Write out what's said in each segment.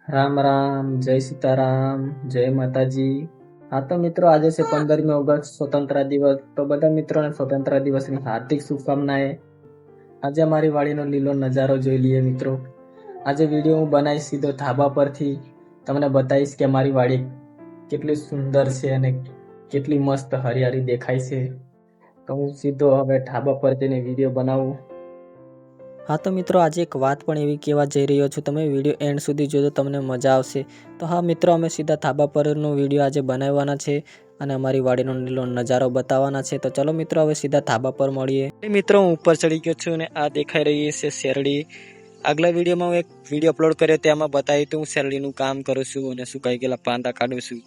રામ રામ, જય સીતારામ, જય માતાજી. હા તો મિત્રો, આજે છે 15મી ઓગસ્ટ સ્વતંત્ર દિવસ. તો બધા મિત્રોને સ્વતંત્ર દિવસની હાર્દિક શુભકામનાએ. આજે અમારી વાડીનો લીલો નજારો જોઈ લઈએ મિત્રો. આજે વિડીયો હું બનાવીશ સીધો ધાબા પરથી. તમને બતાવીશ કે મારી વાડી કેટલી સુંદર છે અને કેટલી મસ્ત હરિયાળી દેખાય છે. તો હું સીધો હવે ધાબા પર જઈને વિડીયો બનાવું. હા તો મિત્રો, આજે એક વાત પણ એવી કહેવા જઈ રહ્યો છું. તમે વિડીયો એન્ડ સુધી જોજો, તમને મજા આવશે. તો હા મિત્રો, અમે સીધા ધાબા પરનો વિડીયો આજે બનાવવાના છે અને અમારી વાડીનો લીલો નજારો બતાવવાના છે. તો ચલો મિત્રો, હવે સીધા ધાબા પર મળીએ. મિત્રો, હું ઉપર ચડી ગયો છું અને આ દેખાઈ રહી છે શેરડી. આગલા વિડીયોમાં હું એક વિડીયો અપલોડ કર્યો, તેમાં બતાવ્યું હતું હું શેરડીનું કામ કરું છું અને સુકાઈ ગયેલા પાંદા કાઢું છું.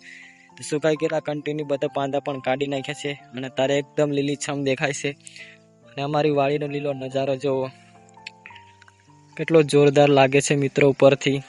તો સુકાઈ ગયેલા કન્ટિન્યુ બધા પાંદા પણ કાઢી નાખ્યા છે અને તારે એકદમ લીલીછમ દેખાય છે. અને અમારી વાડીનો લીલો નજારો જોવો, કેટલો જોરદાર લાગે છે મિત્રો ઉપરથી.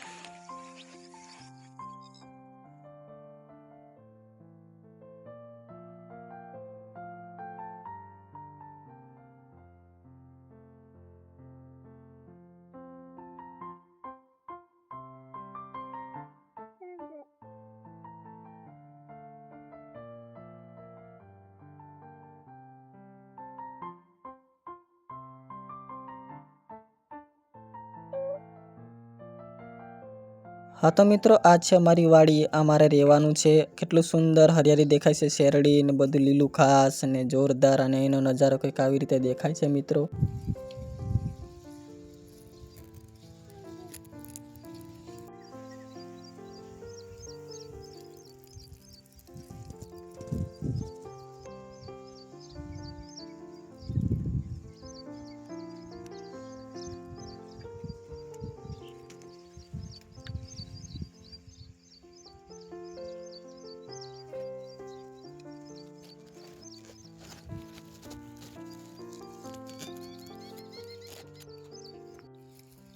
હા તો મિત્રો, આ છે અમારી વાડી. આ મારે રહેવાનું છે. કેટલું સુંદર હરિયાળી દેખાય છે, શેરડી ને બધું લીલું ઘાસ અને જોરદાર, અને એનો નજારો કંઈક આવી રીતે દેખાય છે મિત્રો.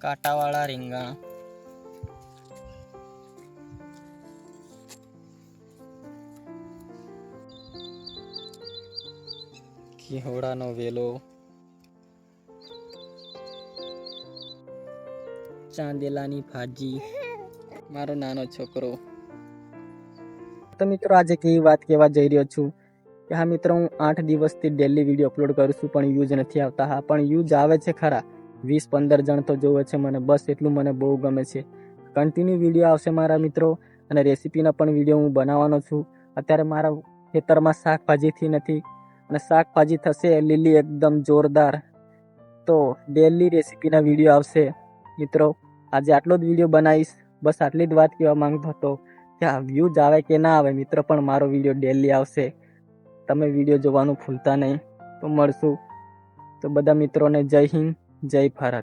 કાંટાવાળા રીંગણ, ઘીહોડાનો વેલો, ચાંદેલાની ભાજી, મારો નાનો છોકરો. તો મિત્રો, આજે કેવી વાત કહેવા જઈ રહ્યો છું કે હા મિત્રો, હું 8 દિવસથી ડેલી વિડીયો અપલોડ કરું છું પણ યુઝ નથી આવતા. હા, પણ યુઝ આવે છે ખરા. 20-15 જણ તો જોવે છે મને, બસ એટલું મને બહુ ગમે છે. કન્ટિન્યુ વિડીયો આવશે મારા મિત્રો, અને રેસીપીના પણ વિડીયો હું બનાવવાનો છું. અત્યારે મારા ખેતરમાં શાકભાજીથી નથી, અને શાકભાજી થશે લીલી એકદમ જોરદાર. તો ડેલી રેસીપીના વિડીયો આવશે મિત્રો. આજે આટલો જ વિડીયો બનાવીશ. બસ આટલી જ વાત કહેવા માંગતો હતો કે આ વ્યૂઝ આવે કે ના આવે મિત્રો, પણ મારો વિડીયો ડેલી આવશે. તમે વિડીયો જોવાનું ભૂલતા નહીં. તો મળશું. તો બધા મિત્રોને જય હિન્દ, જય ભારત.